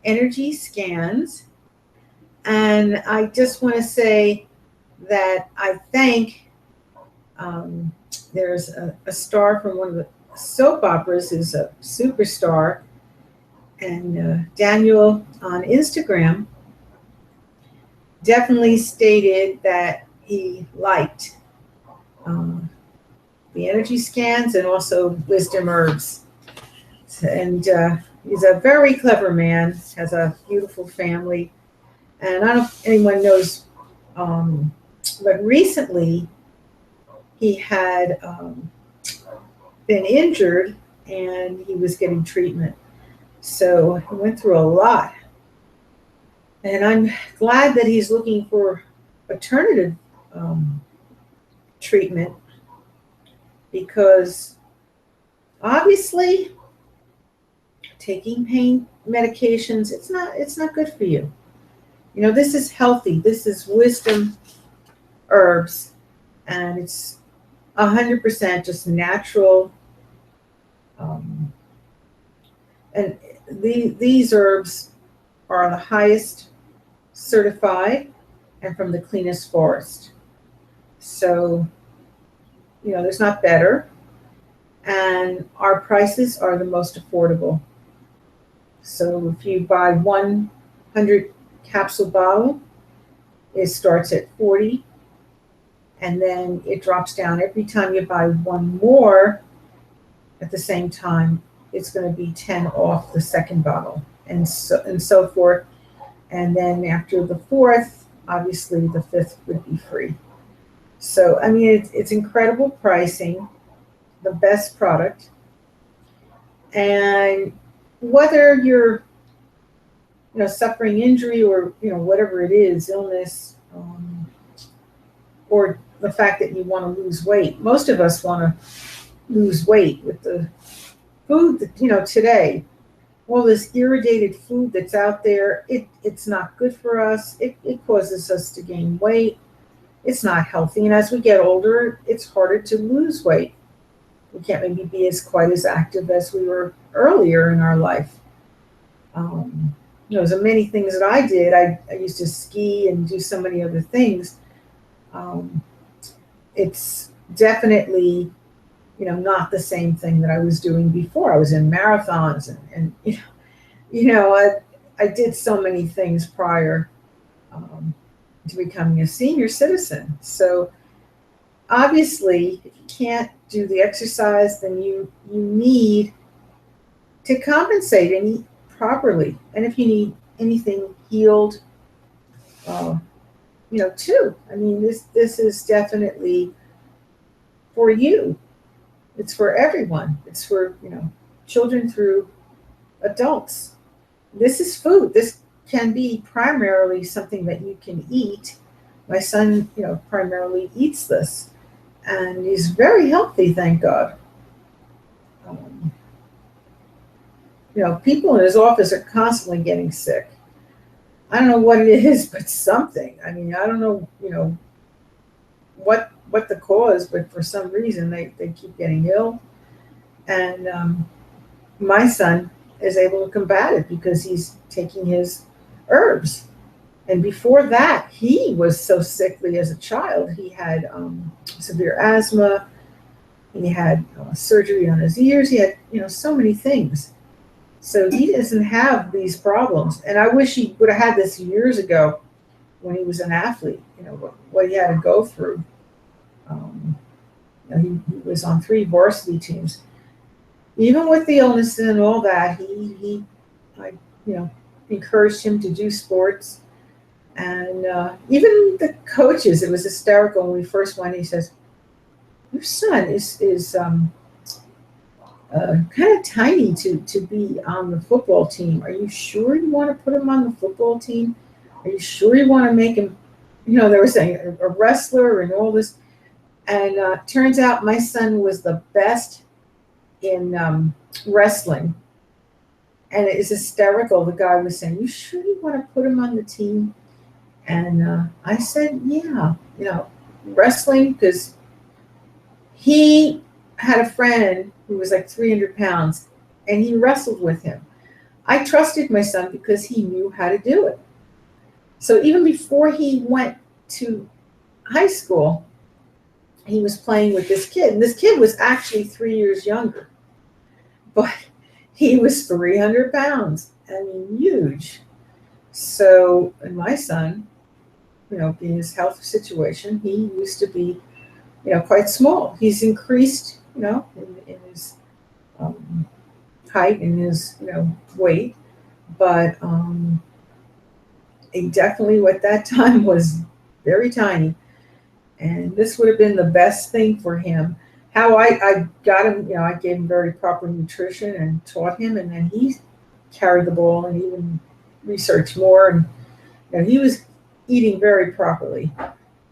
energy scans. And I just want to say that I thank, there's a star from one of the soap operas who's a superstar, and Daniel on Instagram definitely stated that he liked the energy scans and also wisdom herbs. And he's a very clever man, has a beautiful family. And I don't know if anyone knows, but recently he had been injured and he was getting treatment. So he went through a lot. And I'm glad that he's looking for alternative treatment, because obviously taking pain medications, it's not good for you. You know, this is healthy. This is wisdom herbs, and it's 100% just natural. And these herbs are the highest certified and from the cleanest forest. So, you know, there's not better. And our prices are the most affordable. So if you buy 100 capsule bottle, it starts at 40, and then it drops down every time you buy one more at the same time. It's going to be 10 off the second bottle, and so forth. And then after the fourth, obviously the fifth would be free. So I mean, it's incredible pricing, the best product. And whether you're, you know, suffering injury, or, you know, whatever it is, illness, or the fact that you want to lose weight. Most of us want to lose weight with the food that, you know, today, all this irrigated food that's out there, it's not good for us. It causes us to gain weight. It's not healthy. And as we get older, it's harder to lose weight. We can't maybe be as quite as active as we were earlier in our life. You know, there's many things that I did. I used to ski and do so many other things. It's definitely, you know, not the same thing that I was doing before. I was in marathons, and I did so many things prior to becoming a senior citizen. So obviously, if you can't do the exercise, then you need to compensate and eat properly. And if you need anything healed, too. I mean, this is definitely for you. It's for everyone. It's for, children through adults. This is food. This can be primarily something that you can eat. My son, primarily eats this, and he's very healthy, thank God. Um, People in his office are constantly getting sick. I don't know what it is, but something. I mean, I don't know, what the cause, but for some reason they keep getting ill. And my son is able to combat it because he's taking his herbs. And before that, he was so sickly as a child. He had severe asthma. He had surgery on his ears. He had, so many things. So he doesn't have these problems. And I wish he would have had this years ago when he was an athlete, what he had to go through. He was on 3 varsity teams. Even with the illness and all that, I encouraged him to do sports. And even the coaches, it was hysterical when we first went. He says, "Your son is kind of tiny to be on the football team. Are you sure you want to put him on the football team? Are you sure you want to make him?" They were saying a wrestler and all this. And turns out my son was the best in wrestling. And it is hysterical. The guy was saying, "You sure you want to put him on the team?" And I said, "Yeah, wrestling," because he had a friend who was like 300 pounds, and he wrestled with him. I trusted my son because he knew how to do it. So even before he went to high school, he was playing with this kid. And this kid was actually 3 years younger, but he was 300 pounds. I mean, huge. So, and my son, being his health situation, he used to be, quite small. He's increased, in his um, height and his, weight, but he definitely at that time was very tiny. And this would have been the best thing for him. How I got him, I gave him very proper nutrition and taught him, and then he carried the ball and even researched more. And he was eating very properly,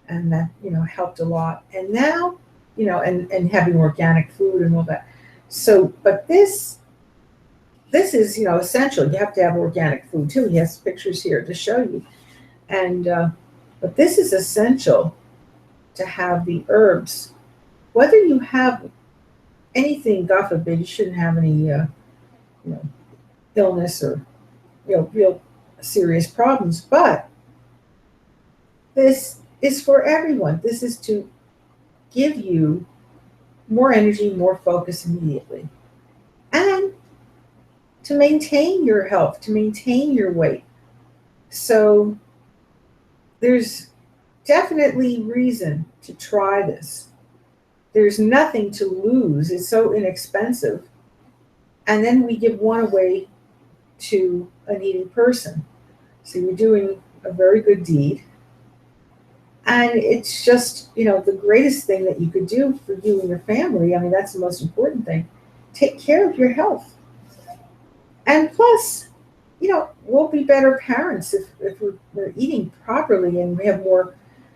and that helped a lot. And now, and having organic food and all that. So, but this is essential. You have to have organic food too. He has pictures here to show you, and but this is essential to have the herbs. Whether you have anything, God forbid, you shouldn't have any know, illness or real serious problems. But this is for everyone. This is to give you more energy, more focus immediately, and to maintain your health, to maintain your weight. So there's definitely reason to try this. There's nothing to lose. It's so inexpensive. And then we give one away to a needy person. So you're doing a very good deed. And it's just, the greatest thing that you could do for you and your family. I mean, that's the most important thing. Take care of your health. And plus, we'll be better parents if we're eating properly, and we have more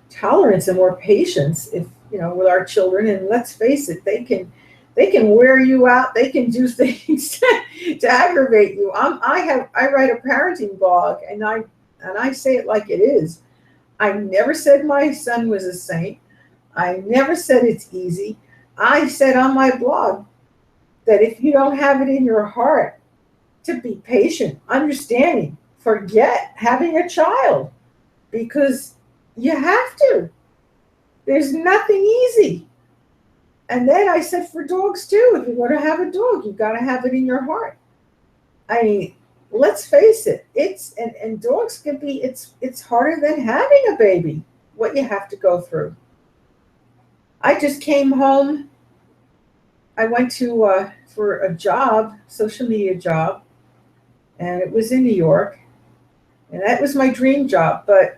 tolerance and more patience if, with our children. And let's face it, they can wear you out. They can do things to aggravate you. I write a parenting blog, and I say it like it is. I never said my son was a saint. I never said it's easy. I said on my blog that if you don't have it in your heart to be patient, understanding, forget having a child, because you have to. There's nothing easy. And then I said for dogs too, if you're going to have a dog, you've got to have it in your heart. I mean, let's face it, and dogs can be, it's harder than having a baby, what you have to go through. I just came home. I went to for a job, social media job, and it was in New York, and that was my dream job. But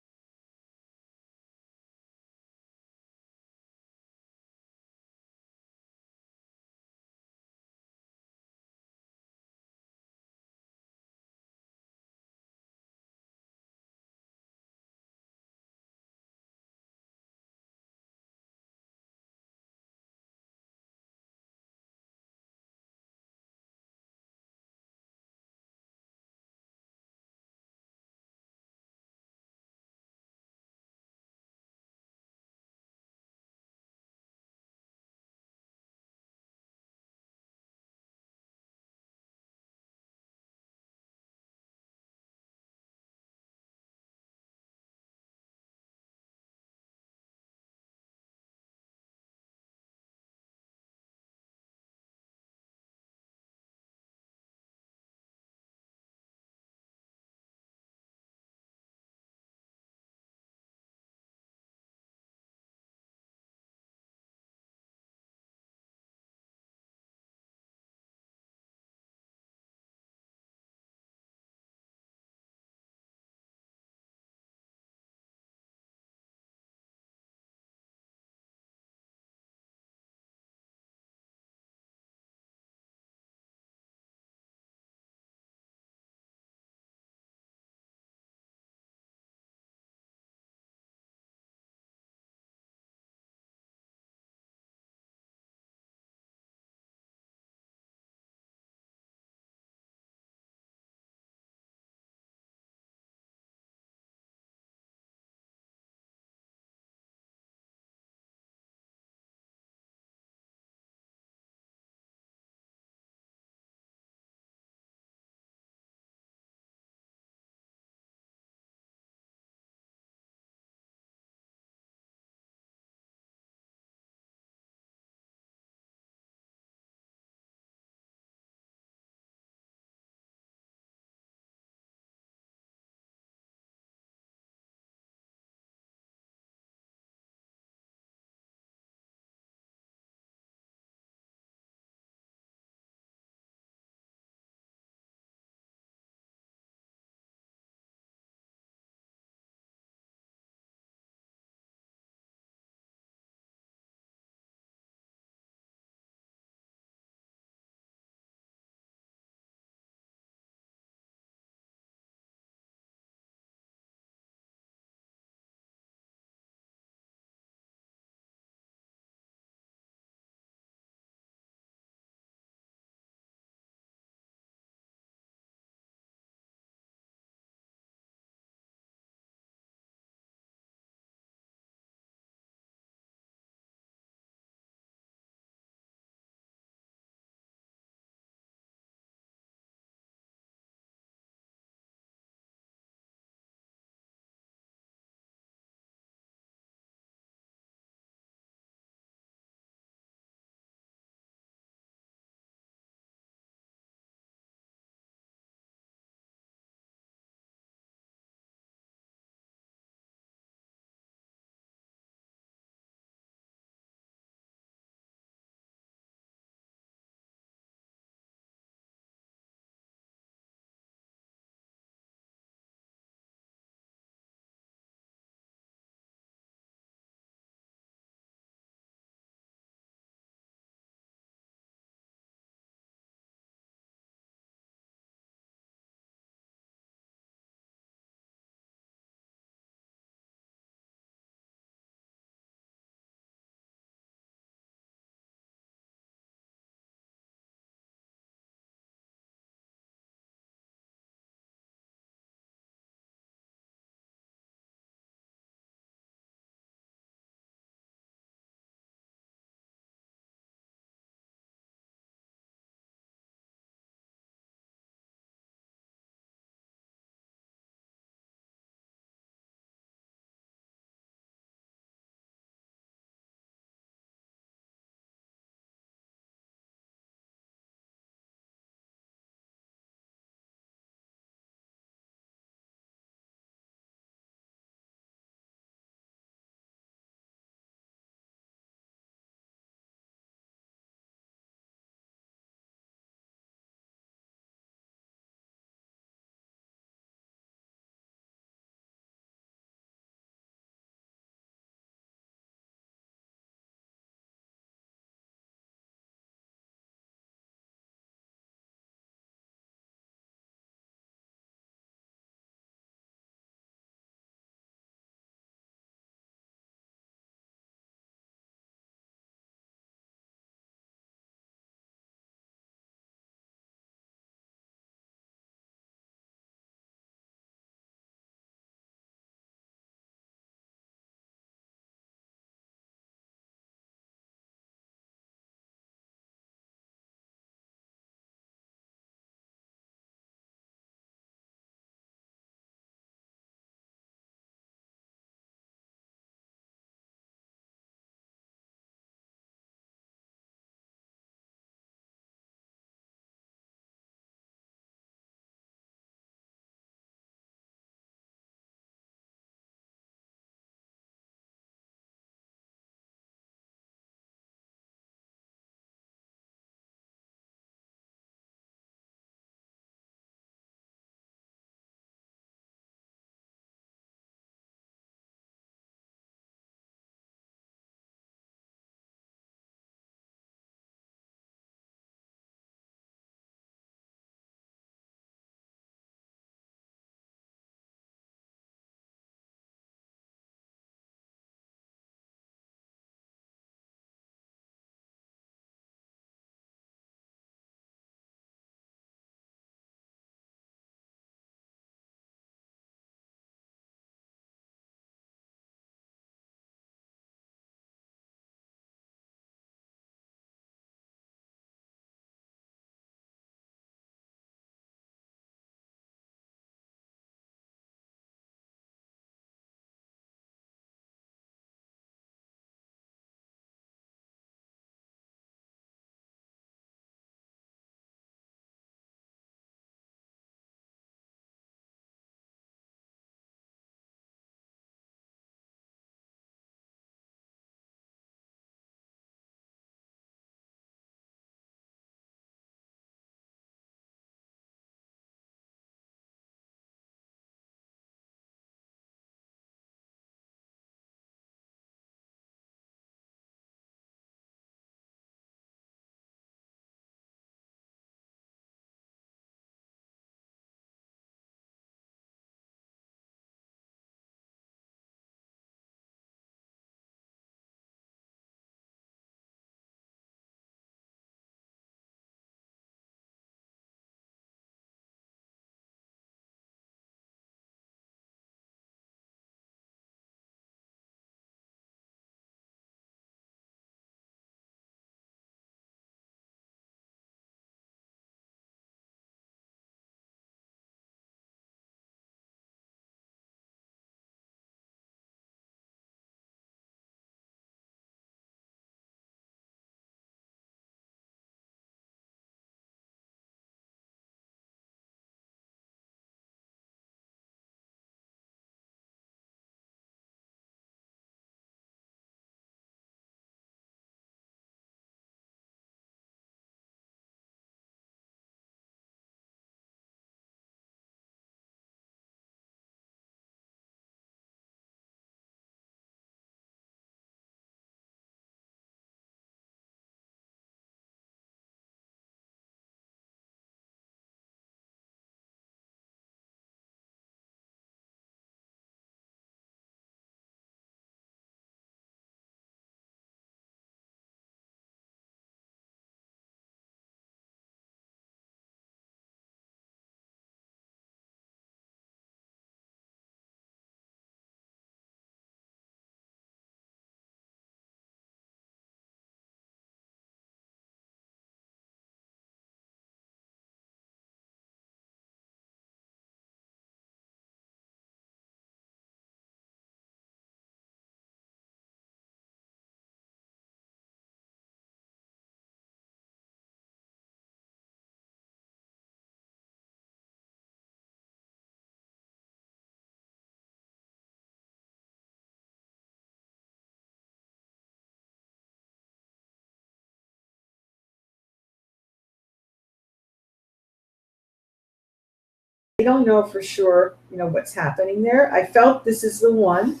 don't know for sure, what's happening there. I felt this is the one.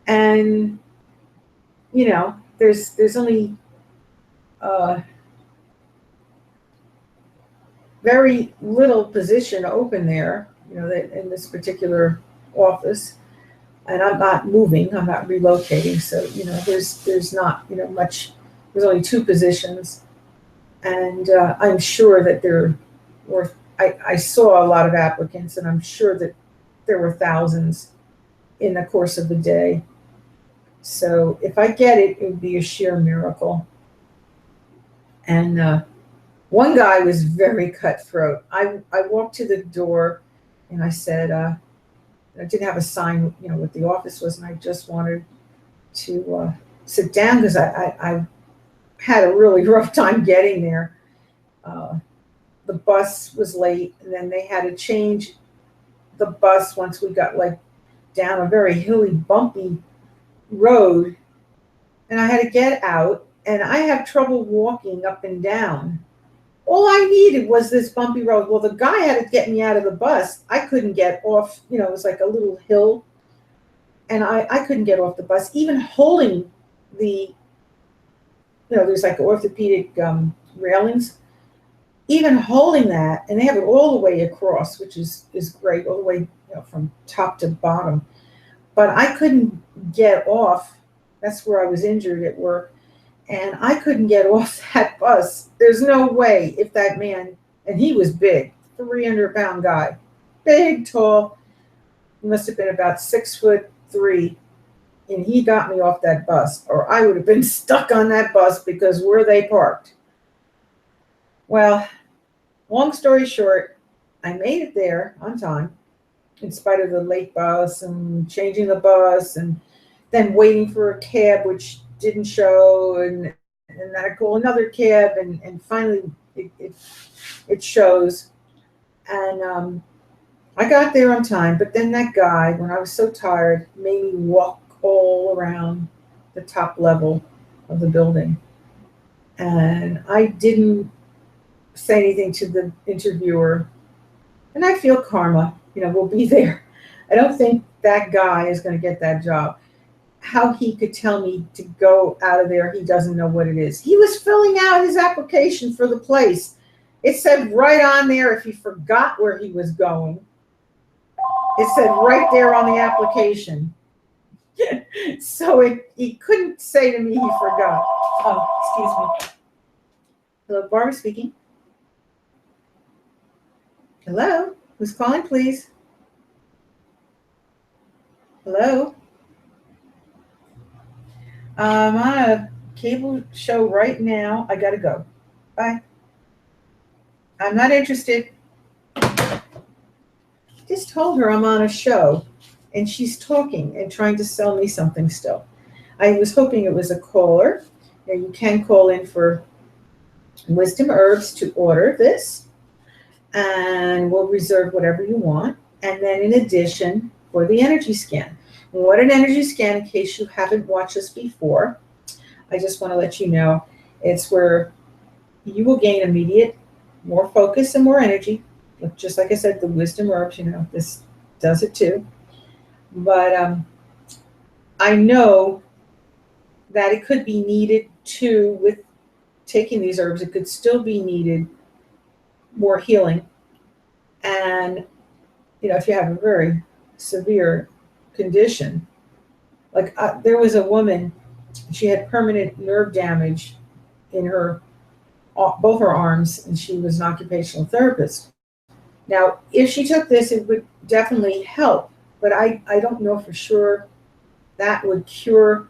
And, there's only very little position open there, that in this particular office. And I'm not moving, I'm not relocating. So, there's not, much, there's only two positions. And I'm sure that there were, I saw a lot of applicants, and I'm sure that there were thousands in the course of the day. So if I get it, it would be a sheer miracle. And one guy was very cutthroat. I walked to the door and I said, I didn't have a sign, what the office was, and I just wanted to sit down because I had a really rough time getting there. The bus was late, and then they had to change the bus once we got down a very hilly, bumpy road, and I had to get out, and I have trouble walking up and down. All I needed was this bumpy road. Well, the guy had to get me out of the bus. I couldn't get off, it was like a little hill, and I couldn't get off the bus, even holding the, there's like orthopedic railings, even holding that, and they have it all the way across, which is great, all the way, from top to bottom. But I couldn't get off. That's where I was injured at work. And I couldn't get off that bus. There's no way if that man, and he was big, 300-pound guy, big, tall, he must have been about 6'3", and he got me off that bus, or I would have been stuck on that bus because where they parked. Well, long story short, I made it there on time, in spite of the late bus and changing the bus and then waiting for a cab, which didn't show, and then I call another cab, and finally it shows. And I got there on time, but then that guy, when I was so tired, made me walk all around the top level of the building. And I didn't say anything to the interviewer, and I feel karma, will be there. I don't think that guy is going to get that job. How he could tell me to go out of there, he doesn't know what it is. He was filling out his application for the place. It said right on there if he forgot where he was going. It said right there on the application. So he couldn't say to me he forgot. Oh, excuse me. Hello, Barbara speaking. Hello, who's calling, please? Hello? I'm on a cable show right now. I gotta go. Bye. I'm not interested. Just told her I'm on a show, and she's talking and trying to sell me something still. I was hoping it was a caller. You can call in for Wisdom Herbs to order this, and we'll reserve whatever you want. And then in addition, for the energy scan. What an energy scan, in case you haven't watched this before, I just want to let you know, it's where you will gain immediate, more focus and more energy. Just like I said, the Wisdom Herbs, this does it too. But I know that it could be needed too with taking these herbs. It could still be needed more healing. And, if you have a very severe condition, like there was a woman, she had permanent nerve damage in both her arms, and she was an occupational therapist. Now, if she took this, it would definitely help, but I don't know for sure that would cure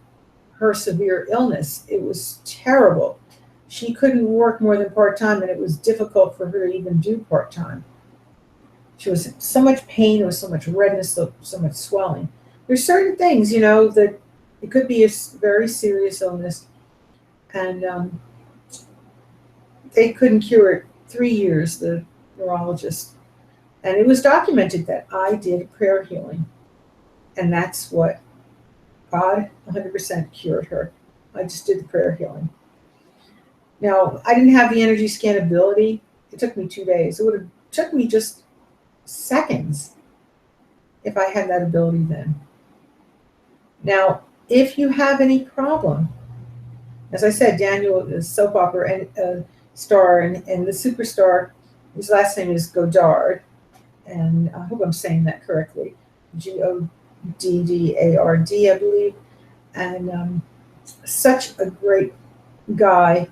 her severe illness. It was terrible. She couldn't work more than part-time, and it was difficult for her to even do part-time. She was in so much pain, there was so much redness, so much swelling. There's certain things, that it could be a very serious illness, and they couldn't cure it. 3 years, the neurologist. And it was documented that I did prayer healing, and that's what God 100% cured her. I just did the prayer healing. Now, I didn't have the energy scan ability. It took me 2 days. It would have took me just seconds if I had that ability then. Now, if you have any problem, as I said, Daniel is soap opera and star, and the superstar, his last name is Godard, and I hope I'm saying that correctly, Goddard, I believe, and such a great guy.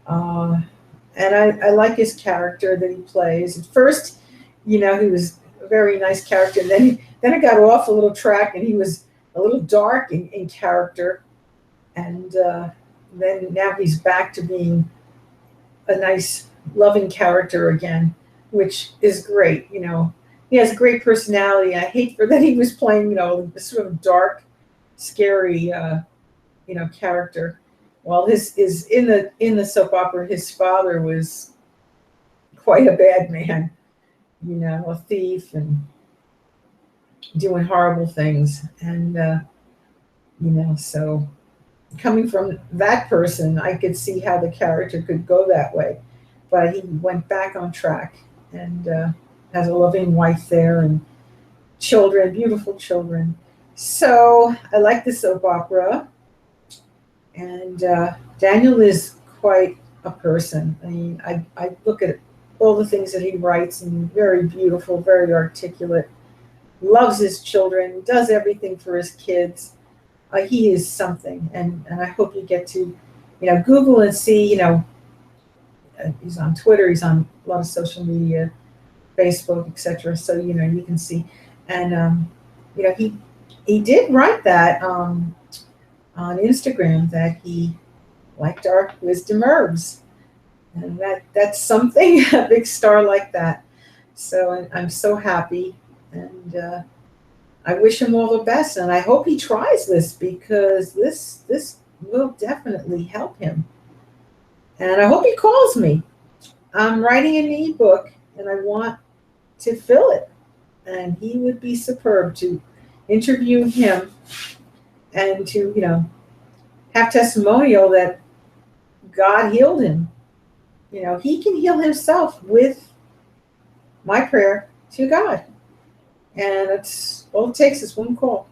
And I like his character that he plays. At first, he was a very nice character, and then it got off a little track, and he was a little dark in character, and then now he's back to being a nice, loving character again, which is great. He has a great personality. I hate for that he was playing, this sort of dark, scary, character. Well, his is in the soap opera. His father was quite a bad man, a thief and doing horrible things, and so coming from that person, I could see how the character could go that way, but he went back on track and has a loving wife there and children, beautiful children. So I like the soap opera. And Daniel is quite a person. I mean, I look at all the things that he writes, and very beautiful, very articulate, loves his children, does everything for his kids. He is something, and I hope you get to, Google and see, he's on Twitter, he's on a lot of social media, Facebook, etc. So, you can see. And, he did write that, on Instagram, that he liked our wisdom herbs, and that's something, a big star like that. So I'm so happy, and I wish him all the best, and I hope he tries this, because this will definitely help him. And I hope he calls me. I'm writing an ebook, and I want to fill it, and he would be superb to interview him and to, have testimonial that God healed him. He can heal himself with my prayer to God. And it's all it takes is one call.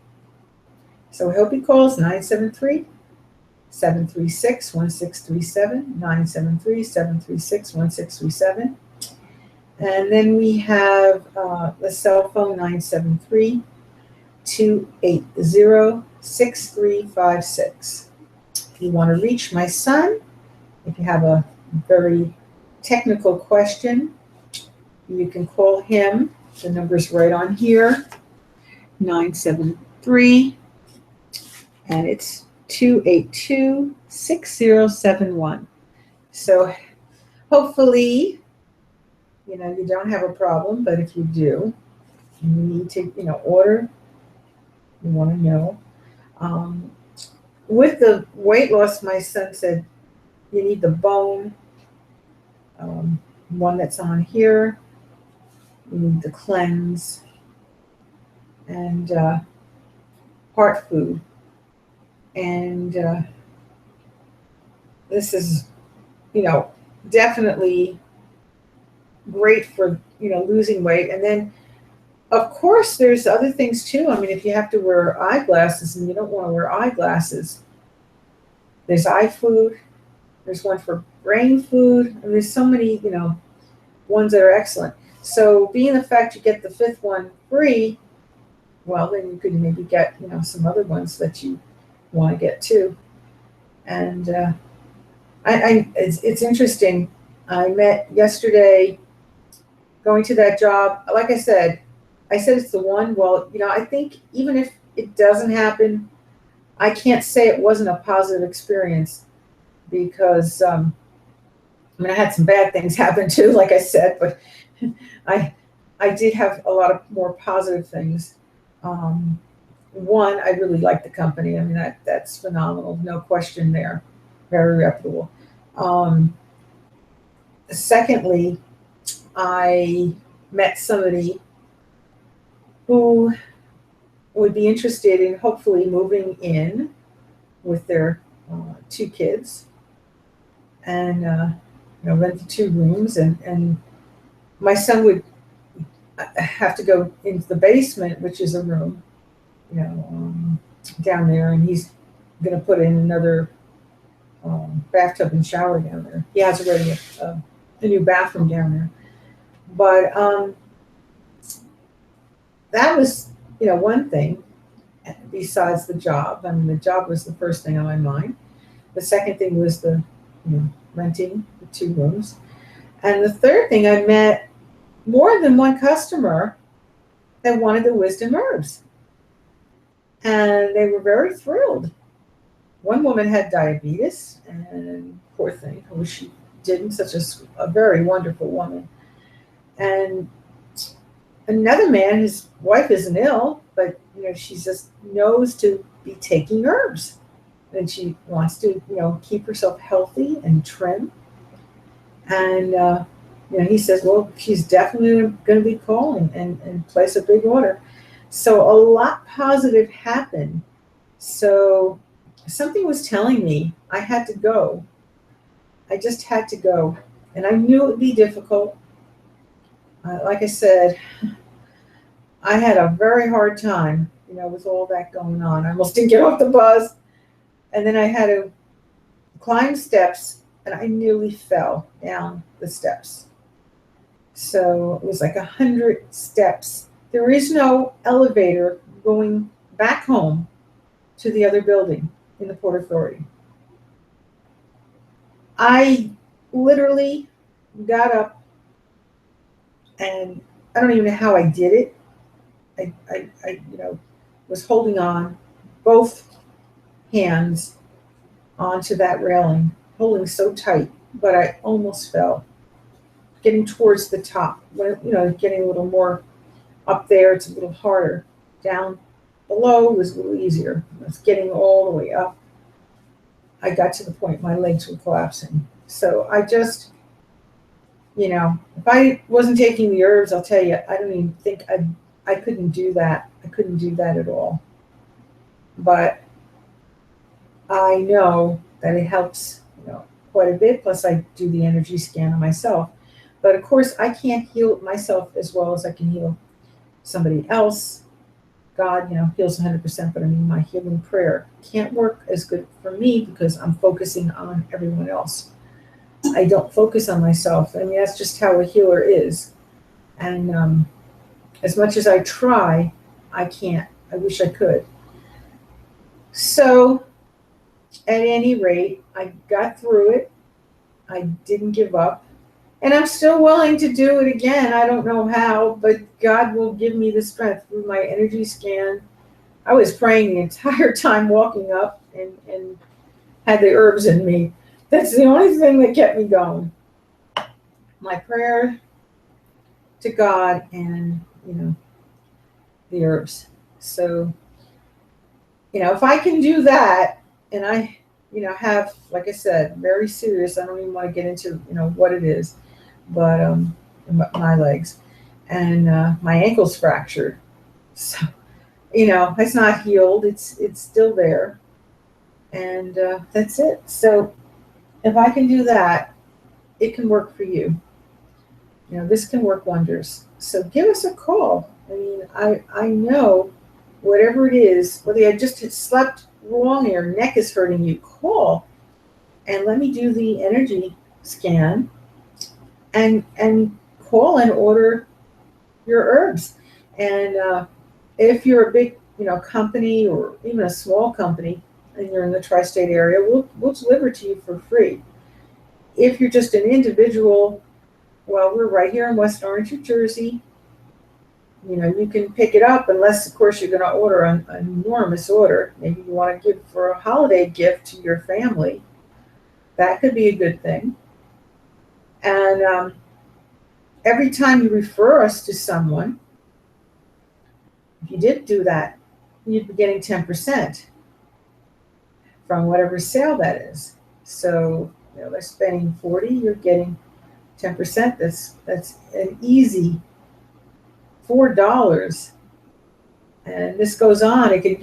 So I hope he calls 973-736-1637, 973-736-1637. And then we have the cell phone, 973-280-6356. If you want to reach my son, if you have a very technical question, you can call him. The number's right on here, 973, and it's 282-6071. So hopefully, you don't have a problem, but if you do, you need to, order, you want to know. With the weight loss, my son said you need the bone, one that's on here. You need the cleanse and heart food. And this is, definitely great for, losing weight. And then, of course, there's other things too. I mean, if you have to wear eyeglasses and you don't want to wear eyeglasses, there's eye food. There's one for brain food. And there's so many, ones that are excellent. So being the fact you get the fifth one free, well, then you could maybe get, some other ones that you want to get too. And it's interesting. I met yesterday going to that job. Like I said it's the one. Well, I think even if it doesn't happen, I can't say it wasn't a positive experience, because I had some bad things happen too, like I said, but I did have a lot of more positive things. One, I really like the company. I mean, that's phenomenal, no question there, very reputable. Secondly, I met somebody who would be interested in hopefully moving in with their 2 kids, and rent the 2 rooms, and my son would I have to go into the basement, which is a room, down there, and he's going to put in another bathtub and shower down there. He has already a new bathroom down there. But that was, one thing besides the job. I mean, the job was the first thing on my mind. The second thing was the renting the 2 rooms. And the third thing, I met more than one customer that wanted the wisdom herbs. And they were very thrilled. One woman had diabetes, and poor thing, I wish she didn't, such a very wonderful woman. And another man, his wife isn't ill, but she just knows to be taking herbs. And she wants to, keep herself healthy and trim. And he says, well, she's definitely going to be calling and place a big order. So a lot positive happened. So something was telling me I had to go. I just had to go. And I knew it would be difficult. Like I said, I had a very hard time, with all that going on. I almost didn't get off the bus. And then I had to climb steps, and I nearly fell down the steps. So it was like 100 steps. There is no elevator going back home to the other building in the Port Authority. I literally got up, and I don't even know how I did it. I was holding on both hands onto that railing, holding so tight, but I almost fell. Getting towards the top, getting a little more up there, it's a little harder. Down below was a little easier. I was getting all the way up. I got to the point my legs were collapsing. So I just, if I wasn't taking the herbs, I'll tell you, I don't even think I couldn't do that. I couldn't do that at all. But I know that it helps, quite a bit. Plus, I do the energy scan on myself. But of course, I can't heal myself as well as I can heal somebody else. God, heals 100%, but I mean, my healing prayer can't work as good for me because I'm focusing on everyone else. I don't focus on myself. I mean, that's just how a healer is. And as much as I try, I can't. I wish I could. So, at any rate, I got through it. I didn't give up. And I'm still willing to do it again. I don't know how, but God will give me the strength through my energy scan. I was praying the entire time walking up and had the herbs in me. That's the only thing that kept me going. My prayer to God and, the herbs. So, if I can do that, and I, have, like I said, very serious, I don't even want to get into, what it is, but my legs and my ankle's fractured. So, it's not healed. It's still there. And that's it. So if I can do that, it can work for you. This can work wonders. So give us a call. I mean, I know whatever it is, whether you just slept wrong or your neck is hurting you, call and let me do the energy scan and call and order your herbs. And if you're a big, company or even a small company and you're in the tri-state area, we'll deliver to you for free. If you're just an individual, well, we're right here in West Orange, New Jersey. You can pick it up unless, of course, you're going to order an enormous order. Maybe you want to give for a holiday gift to your family. That could be a good thing. And every time you refer us to someone, if you did do that, you'd be getting 10% from whatever sale that is. So, they're spending 40, you're getting 10%. That's an easy $4. And this goes on. It could,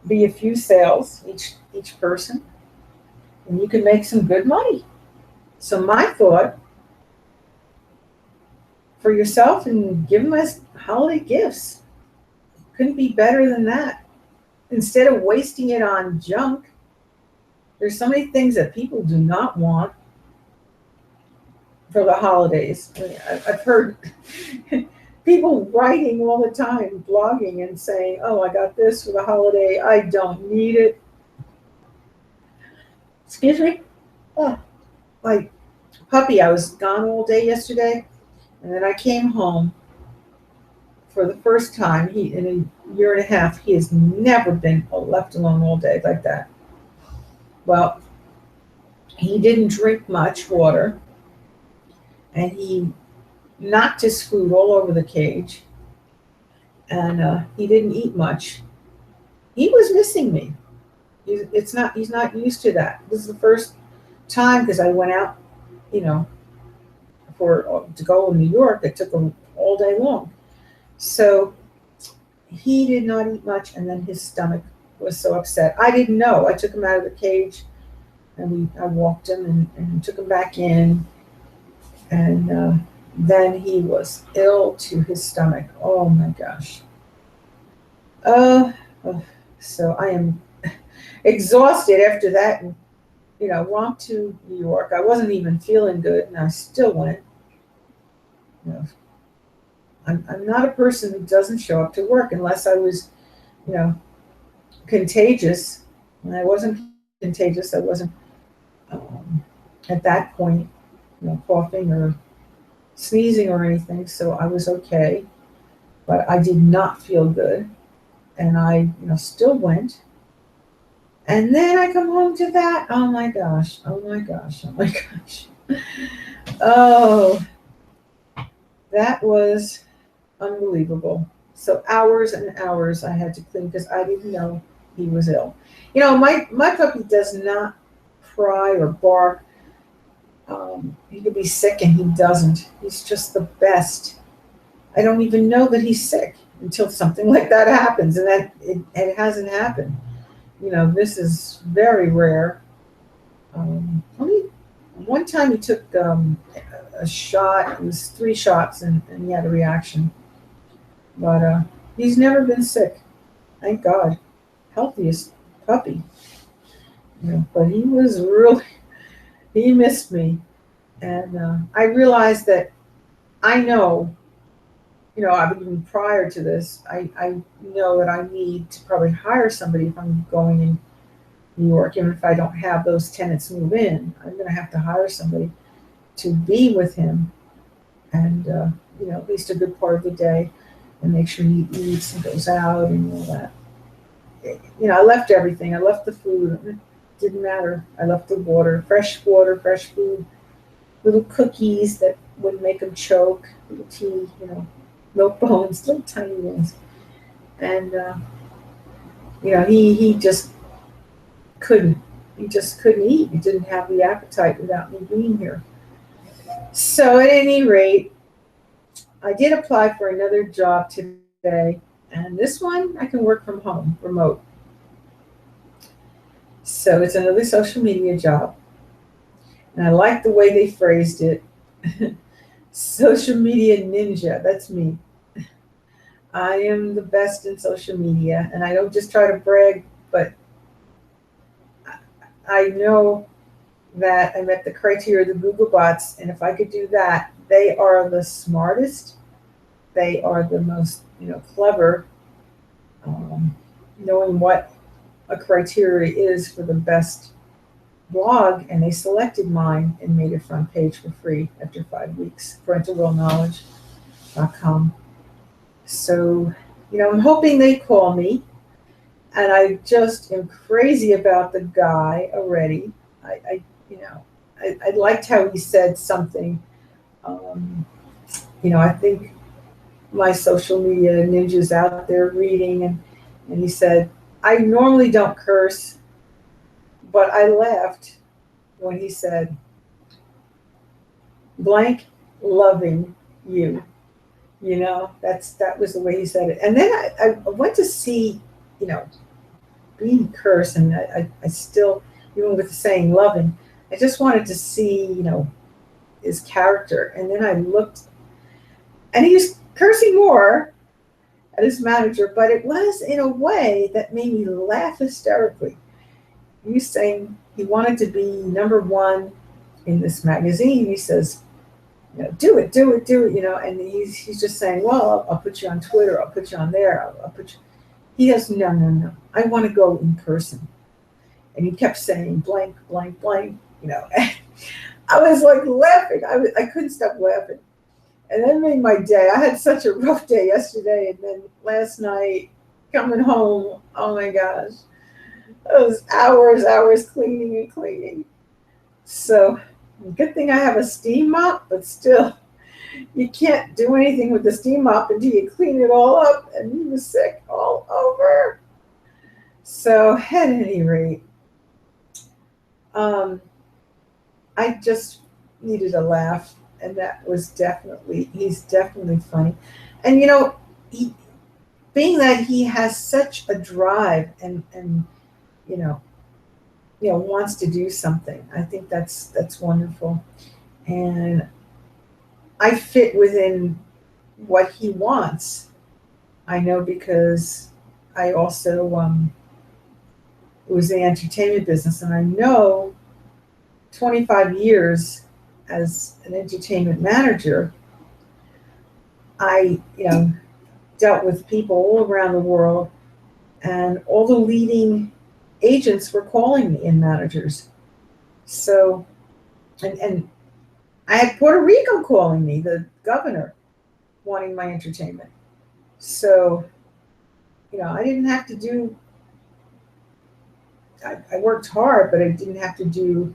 be a few sales each person, and you can make some good money. So my thought for yourself and give them as holiday gifts. Couldn't be better than that. Instead of wasting it on junk, there's so many things that people do not want for the holidays. I mean, I've heard people writing all the time, blogging and saying, "Oh, I got this for the holiday. I don't need it." Excuse me. Oh, my puppy. I was gone all day yesterday, and then I came home for the first time. He in a year and a half. He has never been left alone all day like that. Well, he didn't drink much water, and he knocked his food all over the cage, and he didn't eat much. He was missing me. He's not used to that. This is the first time because I went out, you know, for to go to New York. It took him all day long, so he did not eat much, and then his stomach was so upset. I didn't know. I took him out of the cage, and I walked him and took him back in, and then he was ill to his stomach. Oh my gosh. Uh, oh, so I am exhausted after that, and walked to New York. I wasn't even feeling good, and I still went. You know, I'm not a person who doesn't show up to work unless I was, you know, contagious. And I wasn't contagious. I wasn't at that point, coughing or sneezing or anything. So I was okay, but I did not feel good, and I, still went. And then I come home to that. Oh my gosh. Oh my gosh. Oh my gosh. Oh, that was unbelievable. So hours and hours I had to clean because I didn't know he was ill. My puppy does not cry or bark. He could be sick and he doesn't. He's just the best. I don't even know that he's sick until something like that happens, and that it hasn't happened. This is very rare. Only one time he took a shot. It was 3 shots, and he had a reaction. But he's never been sick. Thank God. Healthiest puppy. But he was really, he missed me. And I realized that I know, I've been prior to this, I know that I need to probably hire somebody if I'm going in New York. Even if I don't have those tenants move in, I'm going to have to hire somebody to be with him and, at least a good part of the day, and make sure he eats and goes out and all that. I left everything. I left the food. It didn't matter. I left the water, fresh food, little cookies that wouldn't make him choke, little tea, milk bones, little tiny ones. And, he just couldn't. He just couldn't eat. He didn't have the appetite without me being here. So at any rate, I did apply for another job today, and this one I can work from home, remote. So it's another social media job, and I like the way they phrased it. Social media ninja, that's me. I am the best in social media, and I don't just try to brag, but I know that I met the criteria of the Google bots, and if I could do that, they are the smartest. They are the most, clever, knowing what a criteria is for the best blog, and they selected mine and made it front page for free after 5 weeks. parentalwellknowledge.com. So, I'm hoping they call me, and I just am crazy about the guy already. I liked how he said something. I think my social media ninjas out there reading, and he said, I normally don't curse, but I laughed when he said, blank loving you. That was the way he said it. And then I went to see, being cursed, and I still, even with the saying loving, I just wanted to see, his character. And then I looked And he was cursing more at his manager, but it was in a way that made me laugh hysterically. He was saying he wanted to be number one in this magazine. He says, do it, do it, do it, and he's just saying, well, I'll put you on Twitter, I'll put you on there, I'll put you. He goes, no, no, no, I want to go in person. And he kept saying blank, blank, blank, and I was like laughing. I couldn't stop laughing. And that made my day. I had such a rough day yesterday, and then last night coming home, oh my gosh, those hours cleaning and cleaning. So good thing I have a steam mop, but still, you can't do anything with the steam mop until you clean it all up, and he was sick all over. So at any rate, I just needed a laugh, and that was he's definitely funny. And being that he has such a drive and wants to do something, I think that's wonderful. And I fit within what he wants. I know because I also was in the entertainment business, and I know 25 years as an entertainment manager, I dealt with people all around the world, and all the leading agents were calling me, and managers. So, and I had Puerto Rico calling me, the governor, wanting my entertainment. So, I didn't have to do, I worked hard, but I didn't have to do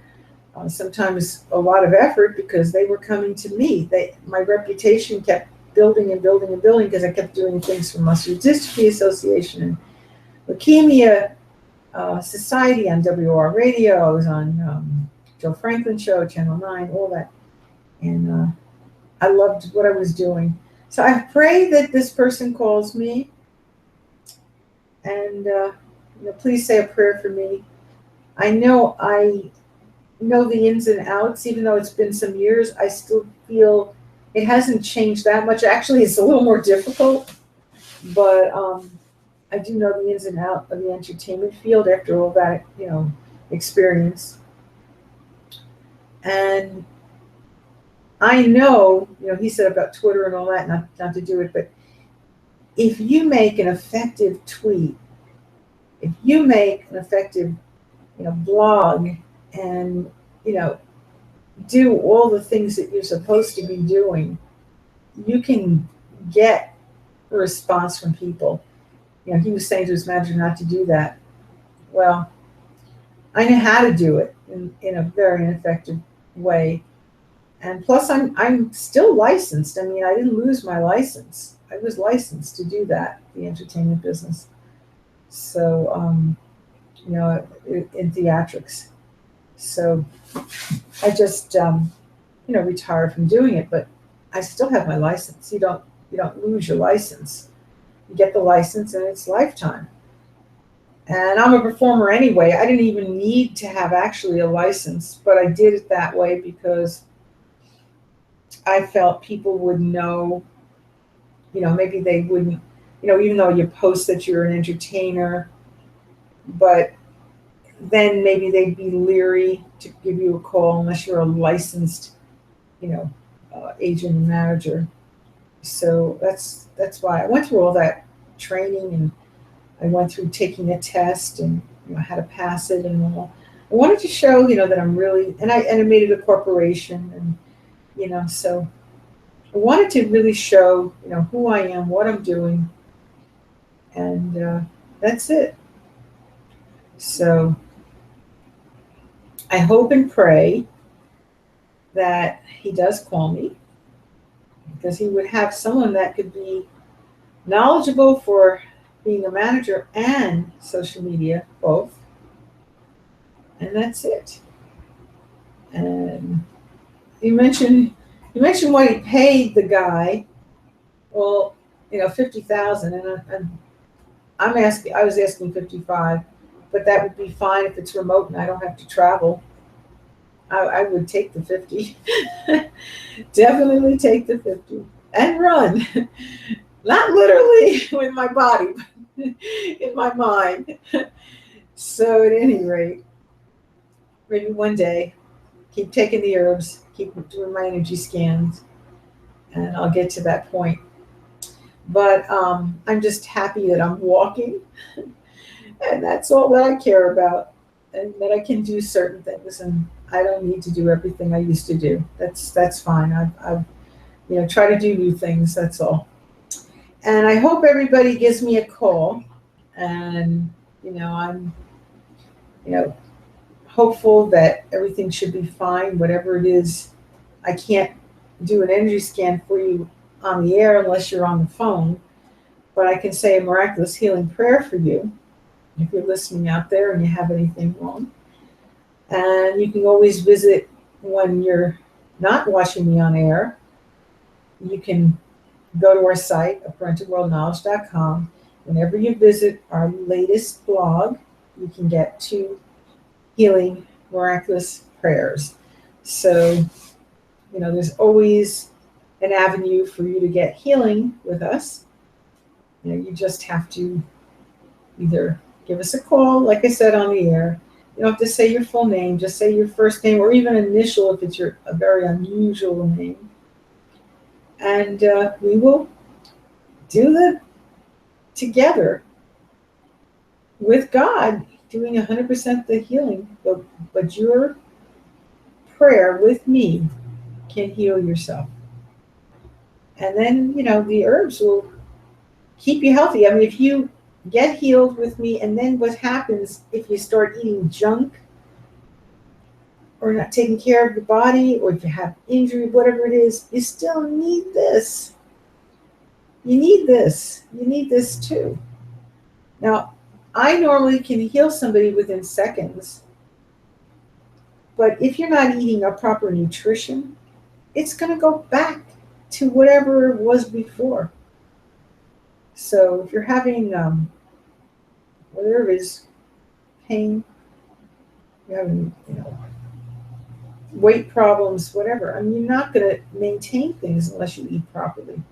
sometimes a lot of effort because they were coming to me. My reputation kept building and building and building because I kept doing things for Muscular Dystrophy Association and Leukemia Society on WR Radio. I was on Joe Franklin Show, Channel 9, all that. And I loved what I was doing. So I pray that this person calls me, and please say a prayer for me. I know the ins and outs, even though it's been some years. I still feel it hasn't changed that much. Actually, it's a little more difficult, but I do know the ins and outs of the entertainment field after all that, experience. And I know, he said about Twitter and all that, not to do it, but if you make an effective tweet, if you make an effective, blog, and, do all the things that you're supposed to be doing, you can get a response from people. He was saying to his manager not to do that. Well, I know how to do it in a very effective way. And plus, I'm still licensed. I mean, I didn't lose my license. I was licensed to do that, the entertainment business. So, in theatrics. So I just, retired from doing it, but I still have my license. You don't lose your license. You get the license, and it's lifetime. And I'm a performer anyway. I didn't even need to have actually a license, but I did it that way because I felt people would know, maybe they wouldn't, even though you post that you're an entertainer, but then maybe they'd be leery to give you a call unless you're a licensed, agent and manager. So that's why I went through all that training, and I went through taking a test, and how to pass it and all. I wanted to show, that I'm really, and I made it a corporation, and so I wanted to really show, who I am, what I'm doing, and that's it. So I hope and pray that he does call me, because he would have someone that could be knowledgeable for being a manager and social media, both. And that's it. And you mentioned what he paid the guy. Well, $50,000, and I was asking 55, but that would be fine if it's remote and I don't have to travel. I would take the 50. Definitely take the 50. and run. Not literally with my body, but in my mind. So at any rate, maybe one day, keep taking the herbs, keep doing my energy scans, and I'll get to that point. But I'm just happy that I'm walking, and that's all that I care about, and that I can do certain things, and I don't need to do everything I used to do. That's fine. I've try to do new things. That's all. And I hope everybody gives me a call, and I'm you know hopeful that everything should be fine, whatever it is. I can't do an energy scan for you on the air unless you're on the phone, but I can say a miraculous healing prayer for you if you're listening out there and you have anything wrong. And you can always visit when you're not watching me on air. You can go to our site, parentalworldknowledge.com. Whenever you visit our latest blog, you can get 2 healing miraculous prayers. So, there's always an avenue for you to get healing with us. You just have to either give us a call, like I said on the air. You don't have to say your full name, just say your first name or even initial if it's a very unusual name. And we will do that together with God, doing 100% the healing. But your prayer with me can heal yourself. And then, the herbs will keep you healthy. I mean, if you get healed with me, and then what happens if you start eating junk or not taking care of your body, or if you have injury, whatever it is, you still need this. You need this. You need this too. Now, I normally can heal somebody within seconds, but if you're not eating a proper nutrition, it's going to go back to whatever it was before. So if you're having whatever it is, pain, you're having weight problems, whatever, I mean, you're not going to maintain things unless you eat properly.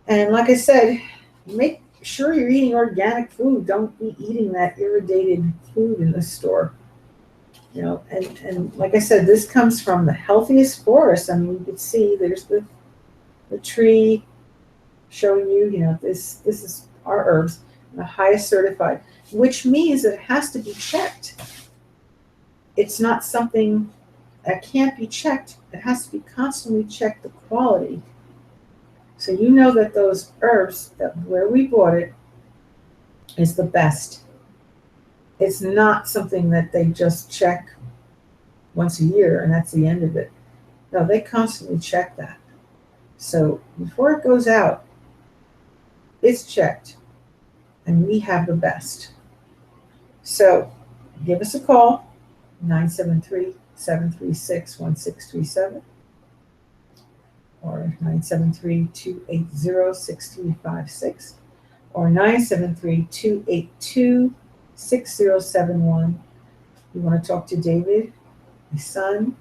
And like I said, make sure you're eating organic food. Don't be eating that irradiated food in the store. And like I said, this comes from the healthiest forest. I mean, you can see there's the tree showing you, this is our herbs, the highest certified, which means that it has to be checked. It's not something that can't be checked. It has to be constantly checked, the quality. So you know that those herbs, that where we bought it, is the best. It's not something that they just check once a year and that's the end of it. No, they constantly check that. So before it goes out, it's checked, and we have the best. So give us a call, 973-736-1637 or 973-280-6356 or 973-282-6071. You want to talk to David, my son,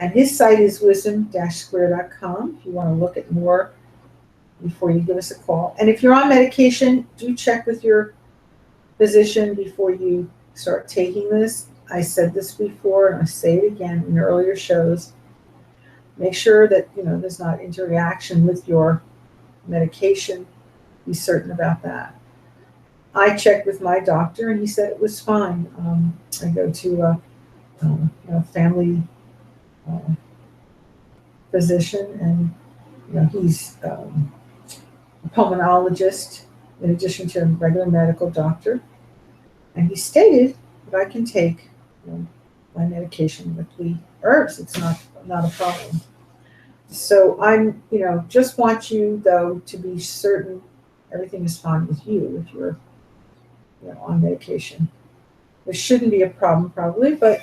and his site is wisdom-square.com if you want to look at more before you give us a call. And if you're on medication, do check with your physician before you start taking this. I said this before, and I say it again in earlier shows. Make sure that there's not interaction with your medication. Be certain about that. I checked with my doctor, and he said it was fine. I go to a family physician, and he's a pulmonologist in addition to a regular medical doctor, and he stated that I can take my medication with the herbs. It's not a problem. So I'm just want you though to be certain everything is fine with you if you're on medication. There shouldn't be a problem probably, but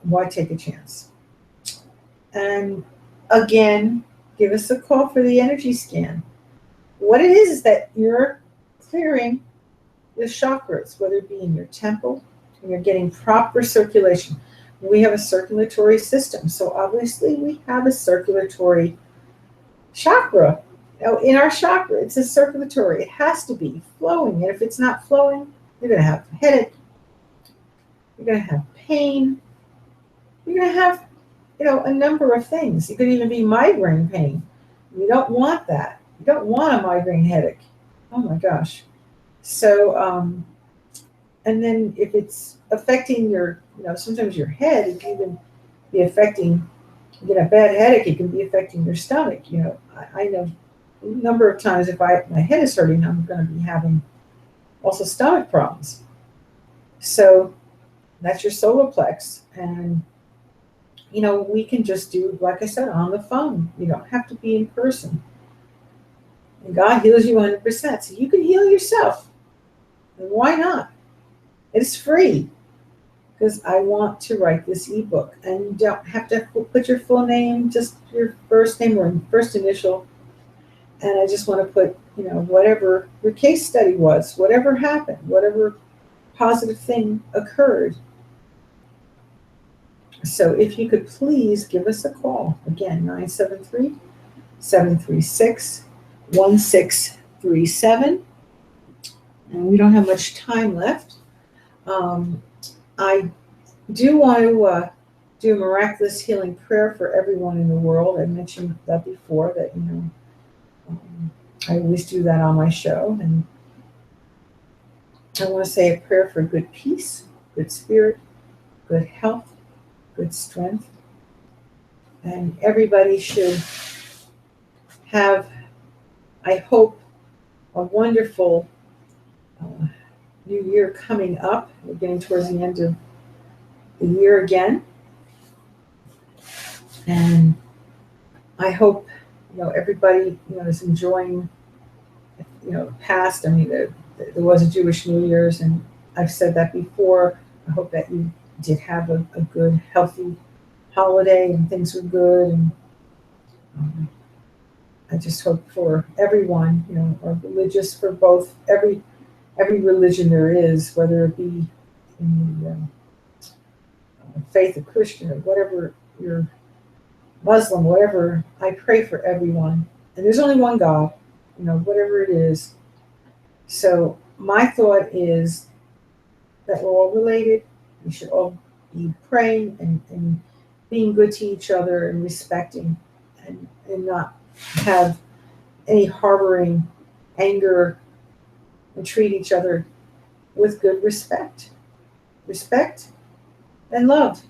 why take a chance? And again, give us a call for the energy scan. What it is that you're clearing the chakras, whether it be in your temple, and you're getting proper circulation. We have a circulatory system, so obviously we have a circulatory chakra. In our chakra, it's a circulatory. It has to be flowing. And if it's not flowing, you're going to have a headache. You're going to have pain. You're going to have, a number of things. It could even be migraine pain. You don't want that. You don't want a migraine headache. Oh my gosh. So, and then if it's affecting your, sometimes your head, it can even be affecting, you get a bad headache, it can be affecting your stomach. I know a number of times if my head is hurting, I'm going to be having also stomach problems. So that's your solar plex. And, we can just do, like I said, on the phone. You don't have to be in person. And God heals you 100%. So you can heal yourself. And why not? It's free. Because I want to write this ebook. And you don't have to put your full name, just your first name or first initial. And I just want to put, whatever your case study was, whatever happened, whatever positive thing occurred. So if you could please give us a call. Again, 973-736-1637. And we don't have much time left. I do want to do a miraculous healing prayer for everyone in the world. I mentioned that before, that, I always do that on my show. And I want to say a prayer for good peace, good spirit, good health, good strength. And everybody should have, I hope, a wonderful new year coming up. We're getting towards the end of the year again. And I hope, everybody, is enjoying, past. I mean, there was a Jewish New Year's, and I've said that before. I hope that you did have a good, healthy holiday and things were good. And I just hope for everyone, or religious, for both, every religion there is, whether it be in the faith of Christian or whatever you're Muslim, whatever, I pray for everyone. And there's only one God, whatever it is. So my thought is that we're all related. We should all be praying and being good to each other and respecting and not have any harboring anger, and treat each other with good respect. Respect and love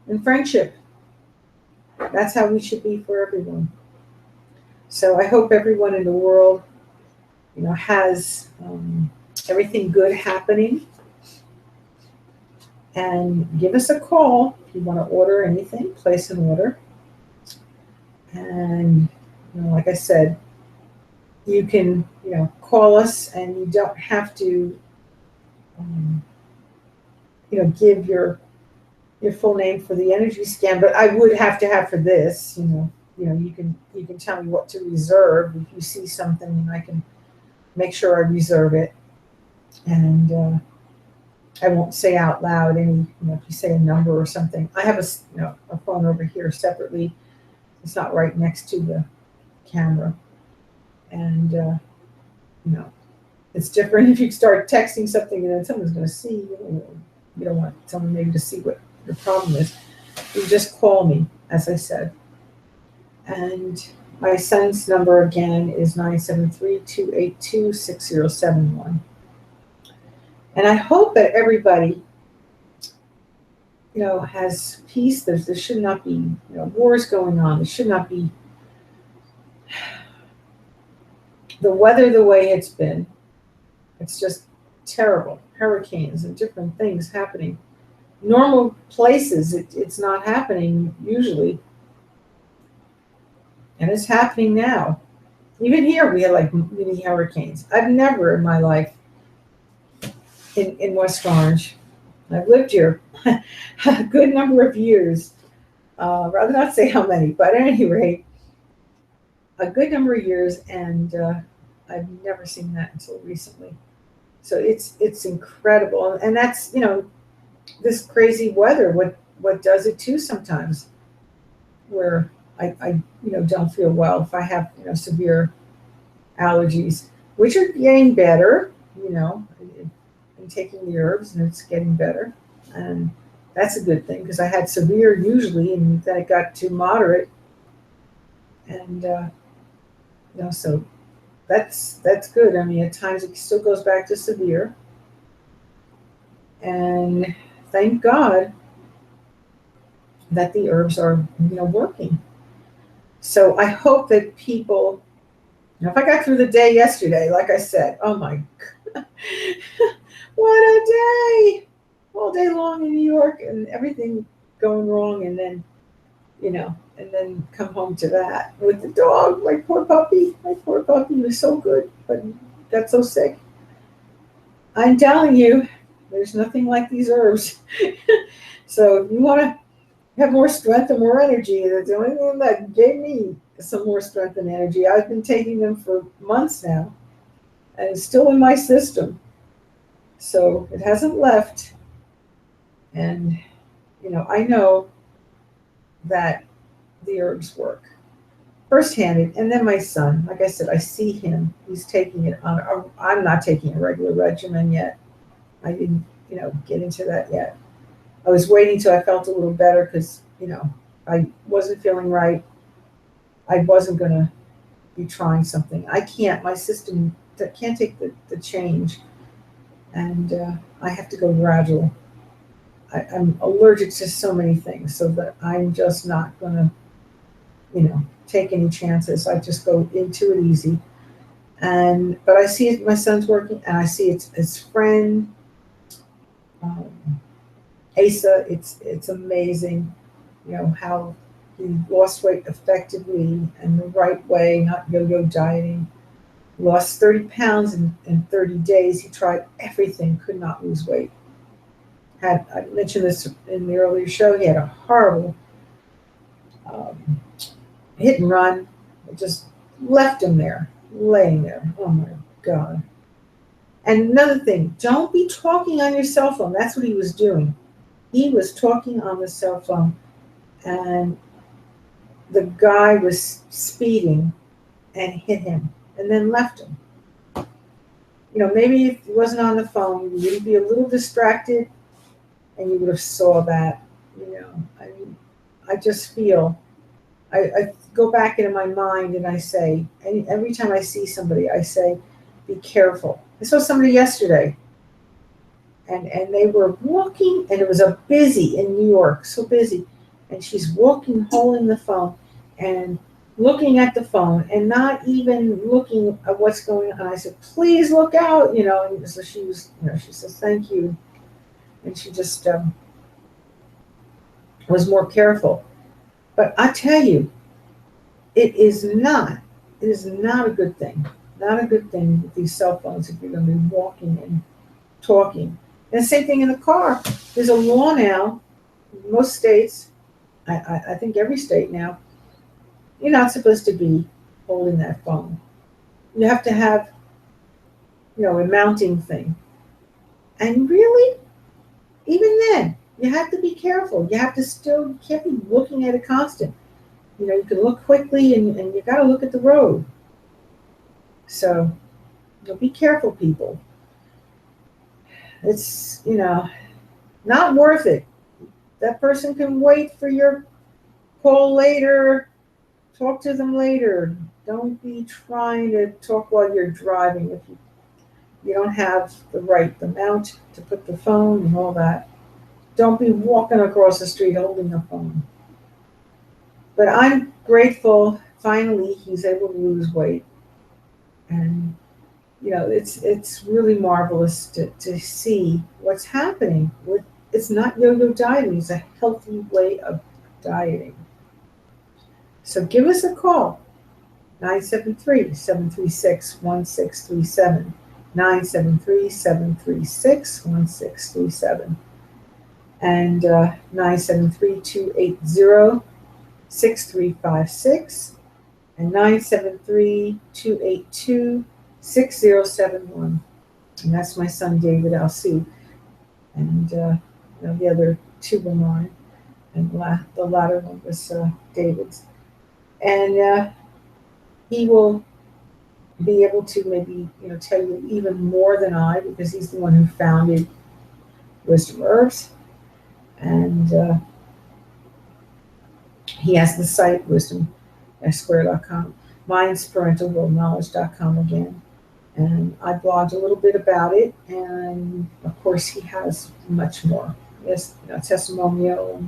and friendship. That's how we should be for everyone. So I hope everyone in the world, has everything good happening. And give us a call if you want to order anything, place an order. And, like I said, you can, call us, and you don't have to, give your full name for the energy scan, but I would have to have for this, you can tell me what to reserve. If you see something, and I can make sure I reserve it. And I won't say out loud any, if you say a number or something. I have a phone over here separately. It's not right next to the camera. And, it's different if you start texting something and then someone's going to see. You don't want someone maybe to see what your problem is. You just call me, as I said. And my son's number again is 973-282-6071. And I hope that everybody, has peace. There should not be, wars going on. There should not be the weather the way it's been. It's just terrible. Hurricanes and different things happening. Normal places, it's not happening usually. And it's happening now. Even here, we had like mini hurricanes. I've never in my life in West Orange. I've lived here a good number of years. Rather not say how many, but at any rate, a good number of years, and I've never seen that until recently. So it's incredible, and that's this crazy weather. What does it too sometimes, where I don't feel well, if I have, severe allergies, which are getting better, I'm taking the herbs and it's getting better. And that's a good thing because I had severe usually and then it got to moderate. And, so that's good. I mean, at times it still goes back to severe. And thank God that the herbs are, working. So I hope that people, if I got through the day yesterday, like I said, oh my God, what a day! All day long in New York and everything going wrong, and then, and then come home to that with the dog. My poor puppy was so good, but got so sick. I'm telling you, there's nothing like these herbs. So if you want to have more strength and more energy, that's the only thing that gave me some more strength and energy. I've been taking them for months now, and it's still in my system. So it hasn't left. And, I know that the herbs work firsthand. And then my son, like I said, I see him. He's taking it on. I'm not taking a regular regimen yet. I didn't, get into that yet. I was waiting till I felt a little better because, I wasn't feeling right. I wasn't going to be trying something. I can't, my system can't take the change. And I have to go gradual. I'm allergic to so many things, so that I'm just not going to, take any chances. I just go into it easy. But I see my son's working, and I see his friend, Asa. It's amazing, how he lost weight effectively and the right way, not yo-yo dieting. Lost 30 pounds in 30 days. He tried everything, could not lose weight. I mentioned this in the earlier show. He had a horrible um, hit and run. It just left him there, laying there. Oh my God. And another thing, don't be talking on your cell phone. That's what he was doing. He was talking on the cell phone, and the guy was speeding and hit him and then left him. Maybe if he wasn't on the phone, you'd be a little distracted and you would have saw that. I mean, I just feel, I go back into my mind and I say, and every time I see somebody, I say, be careful. I saw somebody yesterday, and they were walking, and it was a busy in New York, so busy, and she's walking, holding the phone, and looking at the phone, and not even looking at what's going on. I said, please look out, and so she was, she says, thank you, and she just was more careful. But I tell you, it is not a good thing. Not a good thing with these cell phones if you're going to be walking and talking. And the same thing in the car. There's a law now, in most states, I think every state now, you're not supposed to be holding that phone. You have to have, a mounting thing. And really, even then, you have to be careful. You can't be looking at it constant. You can look quickly and you got to look at the road. So, be careful, people. It's, not worth it. That person can wait for your call later. Talk to them later. Don't be trying to talk while you're driving if you don't have the mount to put the phone and all that. Don't be walking across the street holding a phone. But I'm grateful, finally, he's able to lose weight. And, it's really marvelous to see what's happening. It's not yo-yo dieting, it's a healthy way of dieting. So give us a call, 973-736-1637, 973-736-1637, and 973-280-6356, and 973-282-6071. And that's my son, David Alcee. And the other two were mine. And the latter one was David's. And he will be able to maybe, tell you even more than I, because he's the one who founded Wisdom Herbs. And he has the site wisdom-square.com. Mine's parentalworldknowledge.com again. And I blogged a little bit about it, and of course he has much more. Yes, testimonial,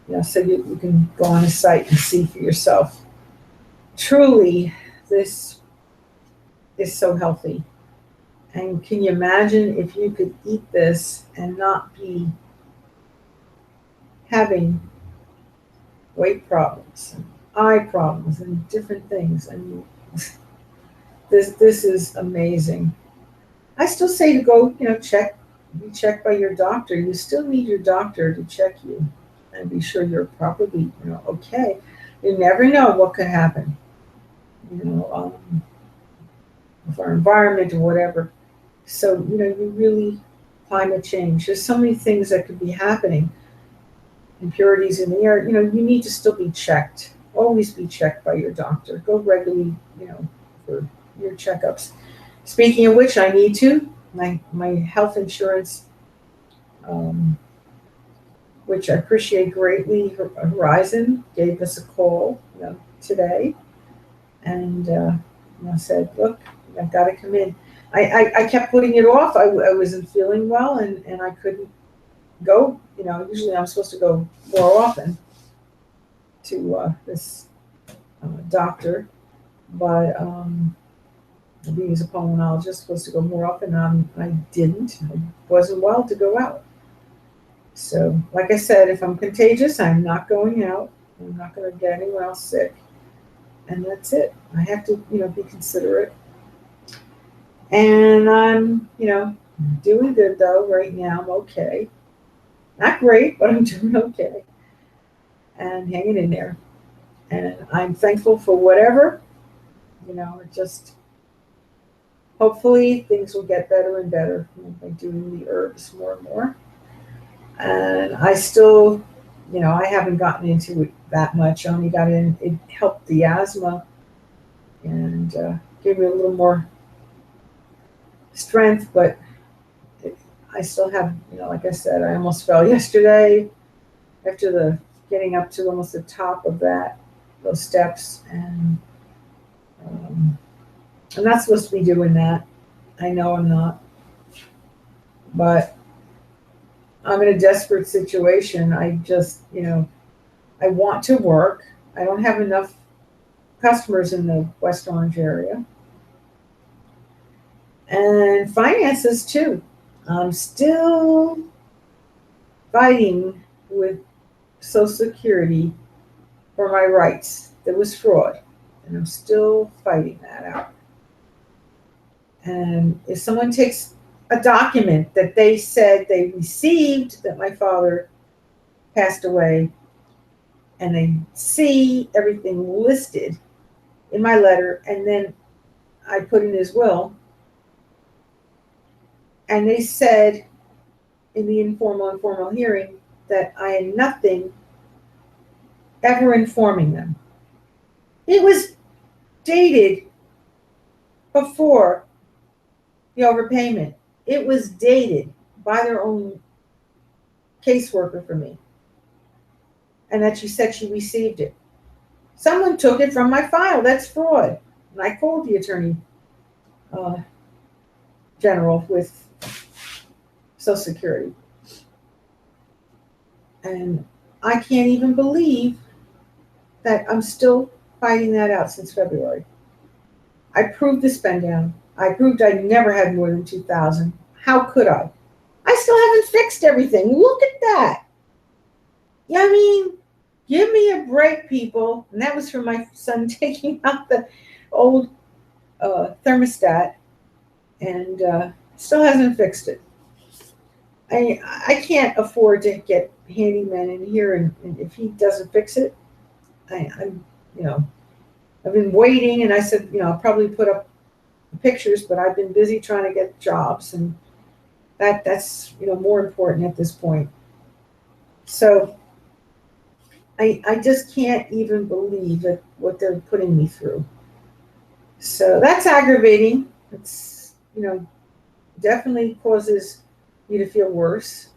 and so you can go on his site and see for yourself. Truly, this is so healthy. And can you imagine if you could eat this and not be having weight problems and eye problems and different things? I mean, this is amazing. I still say to go, be checked by your doctor. You still need your doctor to check you and be sure you're properly, okay. You never know what could happen, with our environment or whatever. So, you really, climate change, there's so many things that could be happening. Impurities in the air, you need to still be checked. Always be checked by your doctor. Go regularly, for your checkups. Speaking of which, I need to. My health insurance, which I appreciate greatly, Horizon gave us a call, today, and I said, look, I've got to come in. I kept putting it off. I wasn't feeling well, and I couldn't go. Usually I'm supposed to go more often to this doctor, but being as a pulmonologist, supposed to go more often. I didn't. I wasn't well to go out. So, like I said, if I'm contagious, I'm not going out. I'm not going to get anyone else sick, and that's it. I have to, be considerate. And I'm, doing good though right now. I'm okay. Not great, but I'm doing okay, and hanging in there. And I'm thankful for whatever. Just hopefully things will get better and better by doing the herbs more and more. And I still, I haven't gotten into it that much. I only got in, it helped the asthma and gave me a little more strength, but I still have, like I said, I almost fell yesterday after getting up to almost the top of those steps. And I'm not supposed to be doing that. I know I'm not. But I'm in a desperate situation. I just, I want to work. I don't have enough customers in the West Orange area. And finances too. I'm still fighting with Social Security for my rights. There was fraud. And I'm still fighting that out. And if someone takes a document that they said they received that my father passed away, and they see everything listed in my letter, and then I put in his will, and they said in the informal hearing that I had nothing ever informing them. It was dated before the overpayment. It was dated by their own caseworker for me, and that she said she received it. Someone took it from my file. That's fraud. And I called the attorney general with Social Security. And I can't even believe that I'm still fighting that out since February. I proved the spend down. I proved I never had more than 2,000. How could I? I still haven't fixed everything. Look at that. Yeah, I mean, give me a break, people. And that was from my son taking out the old thermostat, and still hasn't fixed it. I can't afford to get handyman in here, and if he doesn't fix it, I'm I've been waiting, and I said, I'll probably put up pictures, but I've been busy trying to get jobs, and that's more important at this point. So I just can't even believe that what they're putting me through. So that's aggravating. It's, definitely causes you to feel worse.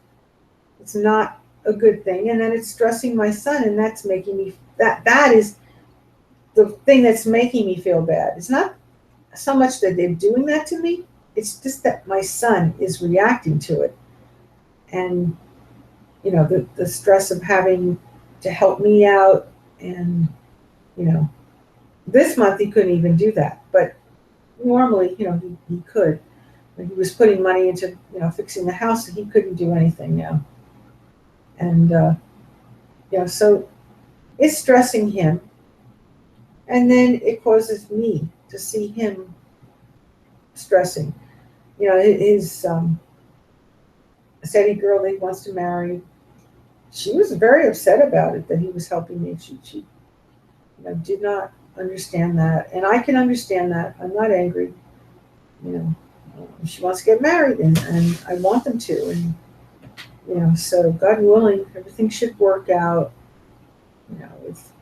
It's not a good thing. And then it's stressing my son, and that's making me, that is the thing that's making me feel bad. It's not so much that they're doing that to me, it's just that my son is reacting to it. And, the stress of having to help me out. And, you know, this month he couldn't even do that. But normally, he could. When he was putting money into, fixing the house, he couldn't do anything now. And, so it's stressing him. And then it causes me to see him stressing. His steady girl that he wants to marry, she was very upset about it, that he was helping me. She did not understand that. And I can understand that. I'm not angry. She wants to get married, and I want them to. And, so God willing, everything should work out, with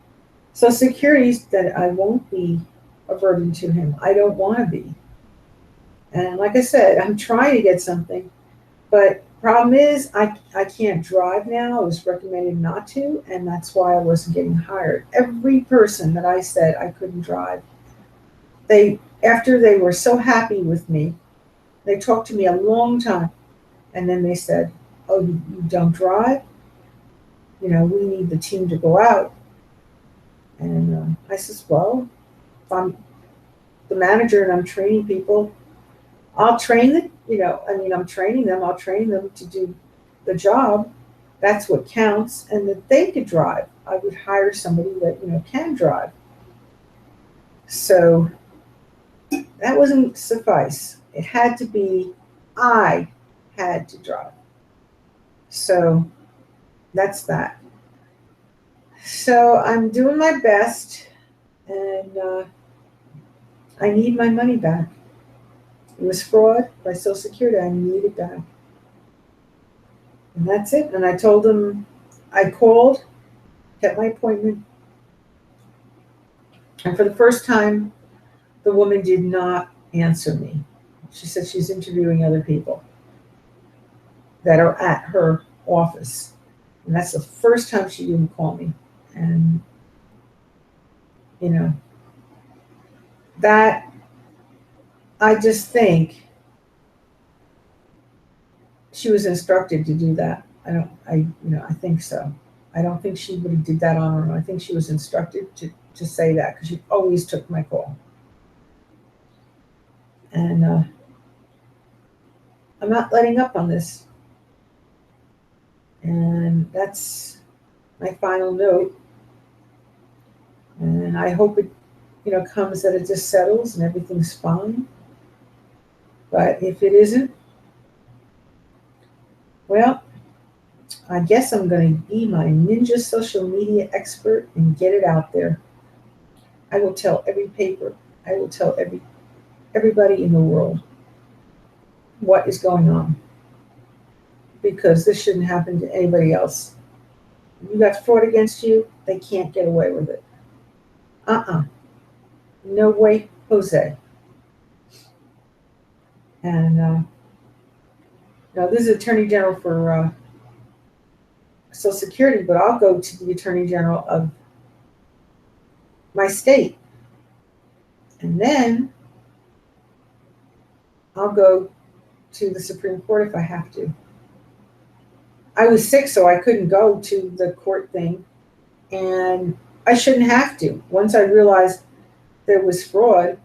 Social Security, that I won't be a burden to him. I don't want to be. And like I said, I'm trying to get something, but problem is I can't drive now. I was recommended not to, and that's why I wasn't getting hired. Every person that I said I couldn't drive, after they were so happy with me, they talked to me a long time, and then they said, "Oh, you don't drive? We need the team to go out." And I says, "Well, if I'm the manager and I'm training people, I'll train them. I'm training them. I'll train them to do the job. That's what counts, and that they could drive. I would hire somebody that can drive." So that wasn't suffice. It had to be, I had to drive. So that's that. So I'm doing my best, and I need my money back. It was fraud by Social Security. I need it back. And that's it. And I told them, I called, kept my appointment. And for the first time, the woman did not answer me. She said she's interviewing other people that are at her office. And that's the first time she didn't call me. And, that, I just think she was instructed to do that. I think so. I don't think she would have did that on her own. I think she was instructed to say that, because she always took my call. And I'm not letting up on this. And that's my final note. And I hope it, comes that it just settles and everything's fine. But if it isn't, well, I guess I'm going to be my ninja social media expert and get it out there. I will tell every paper. I will tell everybody in the world what is going on, because this shouldn't happen to anybody else. You got fraud against you, they can't get away with it. No way, Jose. And now this is Attorney General for Social Security, but I'll go to the Attorney General of my state. And then I'll go to the Supreme Court if I have to. I was sick, so I couldn't go to the court thing, and I shouldn't have to. Once I realized there was fraud,